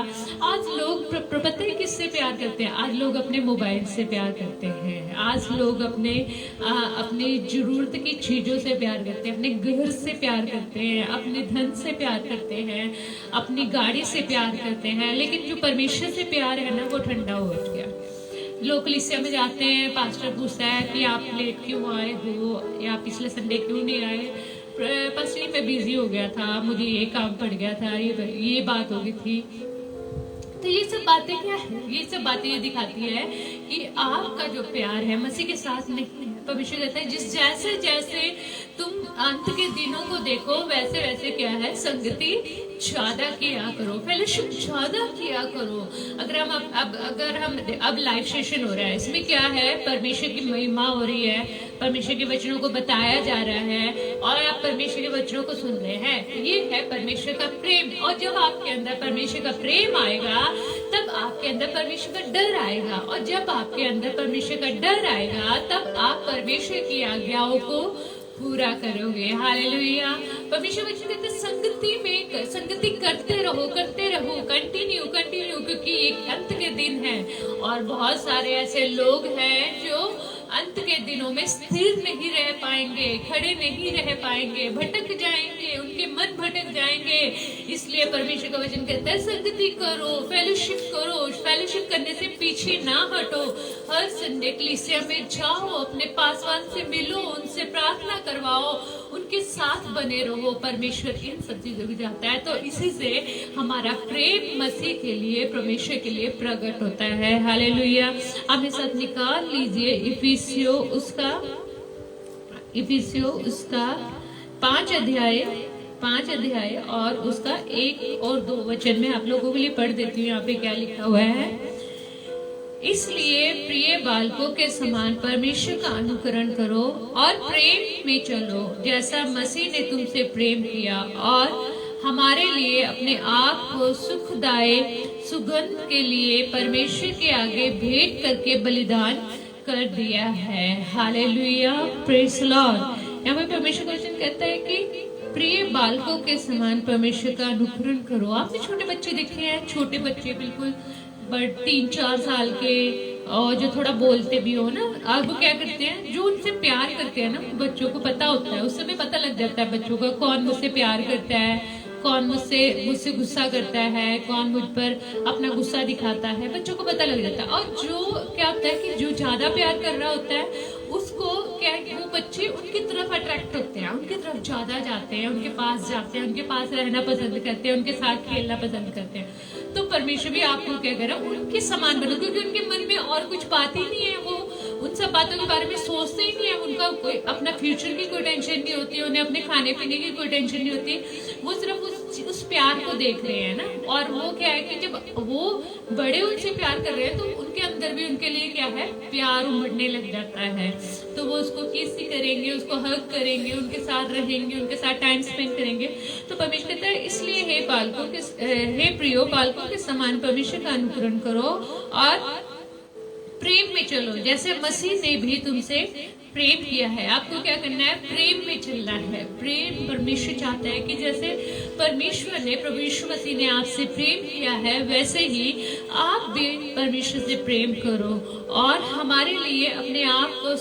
आज लोग पता है किससे प्यार करते हैं? आज लोग अपने मोबाइल से प्यार करते हैं। हैं। आज लोग अपनी जरूरत की चीज़ों से प्यार करते हैं, अपने घर से प्यार करते हैं, अपने धन से प्यार करते हैं, अपनी गाड़ी से प्यार करते हैं, लेकिन जो परमेश्वर से प्यार है ना वो ठंडा हो गया। लोग कलीसिया में जाते हैं, पास्टर पूछता है कि आप लेट क्यों आए हो या पिछले संडे क्यों नहीं आए। पास्टर मैं बिजी हो गया था, मुझे ये काम पड़ गया था, ये बात हो गई थी। तो ये सब बातें क्या है? ये सब बातें ये दिखाती है कि आपका जो प्यार है मसीह के साथ नहीं है। परमेश्वर कहता है जिस जैसे जैसे तुम अंत के दिनों को देखो वैसे वैसे क्या है, संगति ज्यादा किया करो, फेलोशिप ज्यादा किया करो। अगर हम अब लाइव सेशन हो रहा है, इसमें क्या है, परमेश्वर की महिमा हो रही है, परमेश्वर के वचनों को बताया जा रहा है और आप परमेश्वर के वचनों को सुन रहे हैं। ये है परमेश्वर का प्रेम। और जब आपके अंदर परमेश्वर का प्रेम आएगा तब आपके अंदर परमेश्वर का डर आएगा, और जब आपके अंदर परमेश्वर का डर आएगा तब आप परमेश्वर की आज्ञाओं को पूरा करोगे। हालेलुया। परमेश्वर वचन कहते हैं संगति करते रहो कंटिन्यू, क्योंकि एक अंत के दिन है और बहुत सारे ऐसे लोग हैं जो अंत के दिनों में स्थिर नहीं रह पाएंगे, खड़े नहीं रह पाएंगे, भटक जाएंगे, उनके मन भटक जाएंगे। इसलिए परमेश्वर का वचन कहता है संगति करो, फेलोशिप करो, फेलोशिप करने से पीछे ना हटो। हर संडे कलीसिया में जाओ, अपने पासवान से मिलो, उनसे प्रार्थना करवाओ, उनके साथ बने रहो। परमेश्वर इन सब चीजों को जानता है। तो इसी से हमारा प्रेम मसीह के लिए, परमेश्वर के लिए प्रकट होता है। हालेलुया। अपने साथ निकाल लीजिए इफिसियो उसका 5 अध्याय और उसका 1 और 2 वचन में आप लोगों के लिए पढ़ देती हूँ। यहाँ पे क्या लिखा हुआ है, इसलिए प्रिय बालकों के समान परमेश्वर का अनुकरण करो और प्रेम में चलो, जैसा मसीह ने तुमसे प्रेम किया और हमारे लिए अपने आप को सुखदायी सुगंध के लिए परमेश्वर के आगे भेंट करके बलिदान कर दिया है। Hallelujah, praise Lord. यहाँ पे परमेश्वर का वचन कहता है कि प्रिय बालकों के समान परमेश्वर का अनुकरण करो। आपने छोटे बच्चे देखे हैं, छोटे बच्चे बिल्कुल 3-4 साल के और जो थोड़ा बोलते भी हो ना, अब वो क्या करते हैं, जो उनसे प्यार करते हैं ना, बच्चों को पता होता है, उस समय पता लग जाता है बच्चों को कौन मुझसे प्यार करता है, कौन मुझसे गुस्सा करता है, कौन मुझ पर अपना गुस्सा दिखाता है, बच्चों को पता लग जाता है। और जो क्या होता है कि जो ज्यादा प्यार कर रहा होता है उसको क्या, वो बच्चे उनकी तरफ अट्रैक्ट होते हैं, उनकी तरफ ज्यादा जाते हैं, उनके पास जाते हैं, उनके पास रहना पसंद करते हैं, उनके साथ खेलना पसंद करते हैं। तो परमेश्वर भी आपको क्या करे, उनके समान बनो, क्योंकि उनके मन में और कुछ बात ही नहीं है, वो उन सब बातों के बारे में सोचते ही नहीं है, उनका कोई अपना फ्यूचर की कोई टेंशन नहीं होती, उन्हें अपने खाने पीने की कोई टेंशन नहीं होती, वो सिर्फ उस प्यार को देख रहे हैं ना। और वो क्या है कि जब वो बड़े उनसे प्यार कर रहे हैं तो उनके अंदर भी उनके लिए क्या है, प्यार उमड़ने लग जाता है। तो वो उसको किस करेंगे, उसको हग करेंगे, उनके साथ रहेंगे, उनके साथ टाइम स्पेंड करेंगे। तो परमेश्वर कहता है इसलिए हे प्रियो बालकों के समान परमेश्वर का अनुकरण करो और प्रेम में चलो, जैसे मसीह ने भी तुमसे प्रेम किया है। आपको क्या करना है, प्रेम में चलना है। प्रेम परमेश्वर चाहता है कि जैसे परमेश्वर ने, प्रभु यीशु मसीह ने आपसे प्रेम किया है, वैसे ही आप भी परमेश्वर से प्रेम करो। और हमारे लिए अपने आप को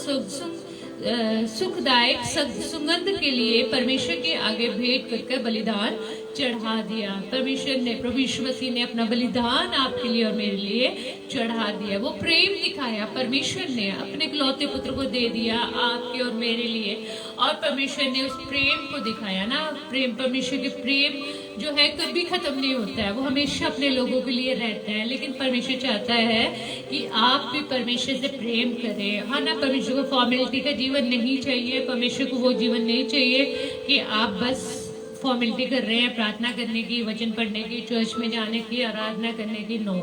सुखदायक सुगंध के लिए परमेश्वर के आगे भेंट करके बलिदान चढ़ा दिया। परमेश्वर ने, प्रभु यीशु मसीह ने अपना बलिदान आपके लिए और मेरे लिए चढ़ा दिया। वो प्रेम दिखाया, परमेश्वर ने अपने इकलौते पुत्र को दे दिया आपके और मेरे लिए। और परमेश्वर ने उस प्रेम को दिखाया ना, प्रेम, परमेश्वर के प्रेम जो है कभी खत्म नहीं होता है, वो हमेशा अपने लोगों के लिए रहता है। लेकिन परमेश्वर चाहता है कि आप भी परमेश्वर से प्रेम करें। हाँ ना, परमेश्वर को फॉर्मेलिटी का जीवन नहीं चाहिए, परमेश्वर को वो जीवन नहीं चाहिए कि आप बस फॉर्मेलिटी कर रहे हैं, प्रार्थना करने की, वचन पढ़ने की, चर्च में जाने की, आराधना करने की। नो,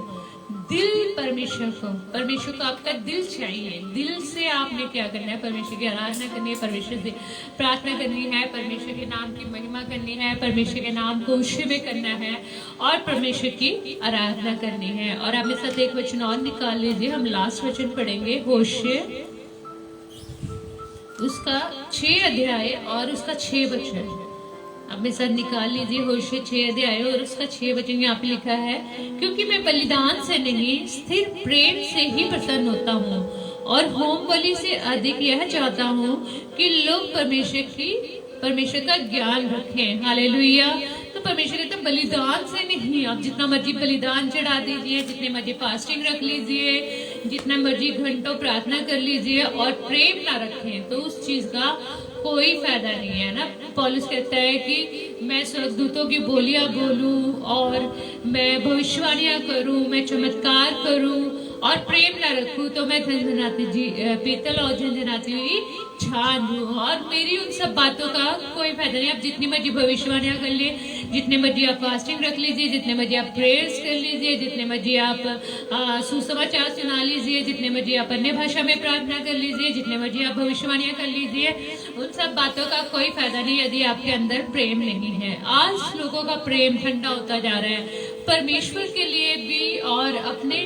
दिल परमेश्वर को आपका दिल चाहिए। दिल से आपने क्या करना है, परमेश्वर की आराधना करनी है, परमेश्वर से प्रार्थना करनी है, परमेश्वर के नाम की महिमा करनी है, परमेश्वर के नाम को ऊंचे करना है और परमेश्वर की आराधना करनी है। और आप मेरे साथ एक वचन और निकाल लीजिए, हम लास्ट वचन पढ़ेंगे, होशे उसका 6 अध्याय और उसका 6 वचन। अब मेरे साथ निकाल लीजिए, होशे 6 अध्याय और उसका 6 वचन। यहाँ पे लिखा है, क्योंकि मैं बलिदान से नहीं स्थिर प्रेम से ही प्रसन्न होता हूँ और होम बलि से अधिक यह चाहता हूँ कि लोग परमेश्वर का ज्ञान रखें। हालेलुया। तो परमेश्वर कहता है बलिदान से नहीं, आप जितना मर्जी बलिदान चढ़ा दीजिए, जितने मर्जी फास्टिंग रख लीजिए, जितना मर्जी घंटों प्रार्थना कर लीजिए और प्रेम ना रखें तो उस चीज का कोई फायदा नहीं है ना। पौलुस कहता है कि मैं स्वर्गदूतों की बोलियां बोलूं और मैं भविष्यवाणियां करूं, मैं चमत्कार करूं और प्रेम ना रखूं तो मैं झंझनाती पीतल और झंझनाती हुई छान हूं और मेरी उन सब बातों का कोई फायदा नहीं। आप जितनी मर्जी भविष्यवाणियां कर लिए, जितने मर्जी आप फास्टिंग रख लीजिए, जितने मर्जी आप प्रेयर्स कर लीजिए, जितने मर्जी आप सुसमाचार सुना लीजिए, जितने मर्जी आप अन्य भाषा में प्रार्थना कर लीजिए, जितने मर्जी आप भविष्यवाणियां कर लीजिए, उन सब बातों का कोई फायदा नहीं यदि आपके अंदर प्रेम नहीं है। आज लोगों का प्रेम ठंडा होता जा रहा है, परमेश्वर के लिए भी और अपने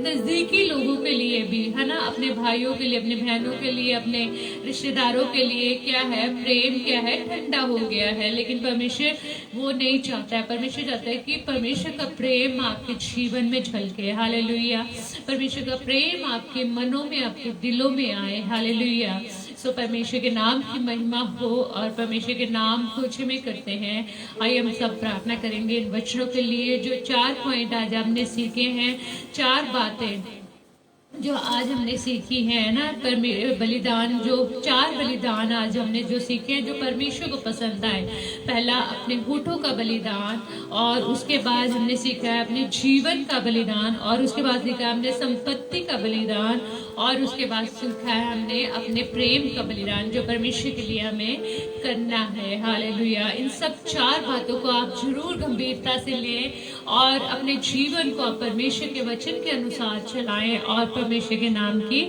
नजदीकी लोगों के लिए भी, है ना, अपने भाइयों के लिए, अपने बहनों के लिए, अपने रिश्तेदारों के लिए क्या है, प्रेम क्या है, ठंडा हो गया है। लेकिन परमेश्वर वो नहीं चाहता है। परमेश्वर चाहता है कि परमेश्वर का प्रेम आपके जीवन में झलके। हालेलुया। परमेश्वर का प्रेम आपके मनों में, आपके दिलों में आए। हालेलुया। सो परमेश्वर के नाम की महिमा हो और परमेश्वर के नाम को क्षमा करते हैं। आइए हम सब प्रार्थना करेंगे इन वचनों के लिए। जो 4 पॉइंट आज हमने सीखे हैं, 4 बातें जो आज हमने सीखी है ना, बलिदान, जो 4 बलिदान आज हमने जो सीखे हैं जो परमेश्वर को पसंद आए। पहला अपने होठों का बलिदान, और उसके बाद हमने सीखा है अपने जीवन का बलिदान, और उसके बाद सीखा है हमने संपत्ति का बलिदान, और उसके बाद सीखा है हमने अपने प्रेम का बलिदान जो परमेश्वर के लिए हमें करना है। हालेलुया। इन सब 4 बातों को आप जरूर गंभीरता से लें और अपने जीवन को आप परमेश्वर के वचन के अनुसार चलाएं और परमेश्वर के नाम की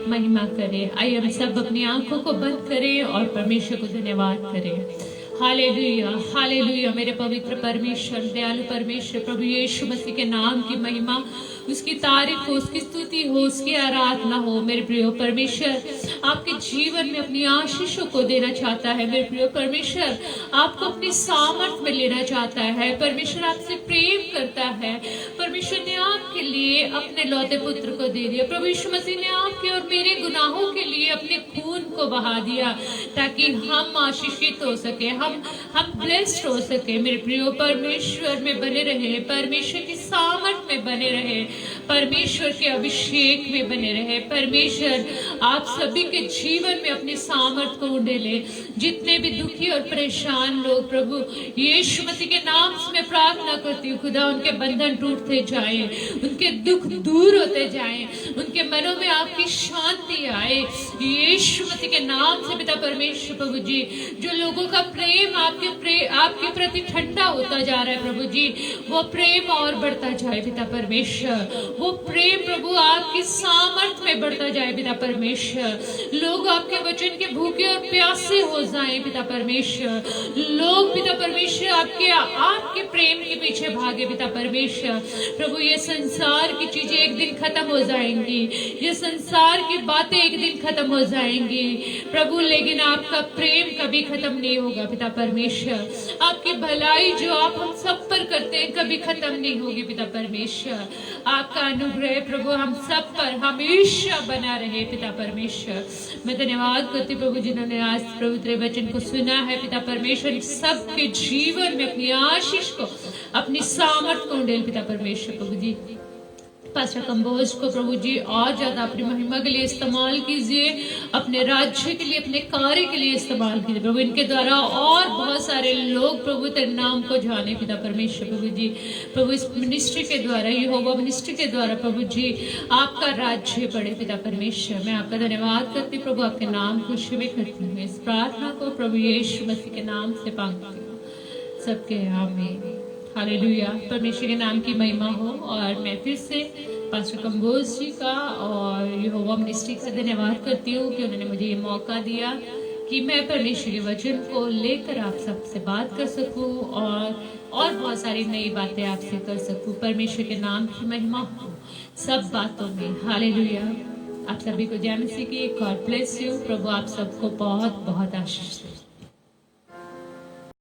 महिमा करें। आइए हम सब अपनी आंखों को बंद करें और परमेश्वर को धन्यवाद करें। Hallelujah, hallelujah. मेरे पवित्र परमेश्वर, दयालु परमेश्वर, प्रभु यीशु मसीह के नाम की महिमा, उसकी तारीफ हो, उसकी स्तुति हो, उसकी आराधना हो। मेरे प्रिय परमेश्वर आपके जीवन में अपनी आशीषों को देना चाहता है। मेरे प्रिय परमेश्वर आपको अपनी सामर्थ में लेना चाहता है। परमेश्वर आपसे प्रेम करता है। परमेश्वर ने आपके लिए अपने लौते पुत्र को दे दिया। प्रभु यीशु मसीह ने आपके और मेरे गुनाहों के लिए अपने खून को बहा दिया ताकि हम आशीषित हो सके, हम ब्लेस्ड हो सके। मेरे प्रिय परमेश्वर में बने रहे, परमेश्वर की सामर्थ में बने रहे, परमेश्वर के अभिषेक में बने रहे। परमेश्वर आप सभी के जीवन में अपनी सामर्थ को उंडेले। जितने भी दुखी और परेशान लोग, प्रभु यीशु मसीह के नाम से मैं प्रार्थना करती हूँ, खुदा उनके बंधन टूटते जाएं, उनके दुख दूर होते जाएं, उनके मनों में आपकी शांति आए यीशु मसीह के नाम से। पिता परमेश्वर प्रभु जी, जो लोगों का प्रेम आपके प्रति ठंडा होता जा रहा है प्रभु जी, वो प्रेम और बढ़ता जाए पिता परमेश्वर। वो प्रेम प्रभु आपकी सामर्थ में बढ़ता जाए पिता परमेश्वर। लोग आपके वचन के भूखे और प्यासे हो जाएं पिता परमेश्वर। लोग पिता परमेश्वर आपके प्रेम के पीछे भागे पिता परमेश्वर। प्रभु ये संसार की चीजें एक दिन खत्म हो जाएंगी, ये संसार की बातें एक दिन खत्म हो जाएंगी प्रभु, लेकिन आपका प्रेम कभी खत्म नहीं होगा पिता परमेश्वर। आपकी भलाई जो आप हम सब पर करते हैं कभी खत्म नहीं होगी पिता परमेश्वर। आपका अनुग्रह प्रभु हम सब पर हमेशा बना रहे पिता परमेश्वर। मैं धन्यवाद करती प्रभु जिन्होंने आज प्रभु तेरे वचन को सुना है पिता परमेश्वर। सबके जीवन में अपनी आशीष को, अपनी सामर्थ को उंडेल पिता परमेश्वर। प्रभु जी पास्टर कंबोज को प्रभु जी और ज्यादा अपनी महिमा के लिए इस्तेमाल कीजिए, अपने राज्य के लिए, अपने कार्य के लिए इस्तेमाल कीजिए प्रभु। इनके द्वारा और बहुत सारे लोग प्रभु तेरे नाम को जाने पिता परमेश्वर। प्रभु जी प्रभु इस मिनिस्ट्री के द्वारा, यहोवा मिनिस्ट्री के द्वारा प्रभु जी आपका राज्य बढ़े पिता परमेश्वर। मैं आपका धन्यवाद करती प्रभु, आपके नाम को क्षमा करती हूँ। इस प्रार्थना को प्रभु यीशु मसीह के नाम से मांगती हूँ, सबके आमीन। हालेलुया। परमेश्वर के नाम की महिमा हो। और मैं फिर से पास्टर कंबोज जी का और यहोवा मिनिस्ट्री का धन्यवाद करती हूँ कि उन्होंने मुझे ये मौका दिया कि मैं परमेश्वर के वचन को लेकर आप सबसे बात कर सकूं और बहुत सारी नई बातें आपसे कर सकूं। परमेश्वर के नाम की महिमा हो सब बातों में। हालेलुया। आप सभी को जय मसीह की। God bless you. प्रभु आप सबको बहुत बहुत आशीष दे।